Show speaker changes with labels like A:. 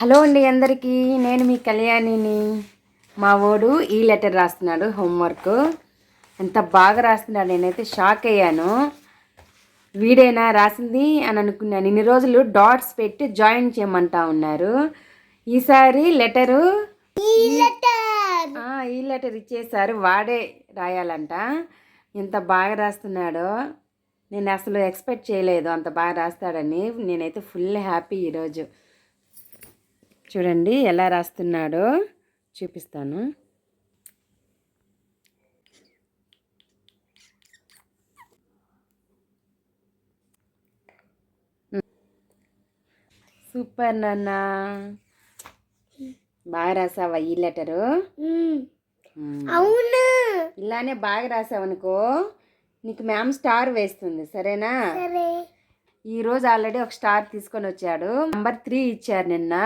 A: Hello అండి అందరికీ, నేను మీ కళ్యాణిని. మా వాడు ఈ లెటర్ రాస్తున్నాడు, హోంవర్క్. ఎంత బాగా రాస్తున్నాడు, నేనైతే షాక్ అయ్యాను. వీడేనా రాసింది అని అనుకున్నాను. ఇన్ని రోజులు డాట్స్ పెట్టి జాయిన్ చేయమంటా ఉన్నారు. ఈసారి లెటరు ఈ లెటర్ ఇచ్చేసారు, వాడే రాయాలంట. ఎంత బాగా రాస్తున్నాడో, నేను అసలు ఎక్స్పెక్ట్ చేయలేదు అంత బాగా రాస్తాడని. నేనైతే ఫుల్ హ్యాపీ ఈరోజు. చూడండి ఎలా రాస్తున్నాడో చూపిస్తాను. సూపర్ నాన్న, బాగా రాసావా ఈ లెటరు?
B: అవును,
A: ఇలానే బాగా రాసావనుకో నీకు మ్యామ్ స్టార్ వేస్తుంది, సరేనా? ఈరోజు ఆల్రెడీ ఒక స్టార్ తీసుకొని వచ్చాడు. నెంబర్ 3 ఇచ్చారు నిన్న.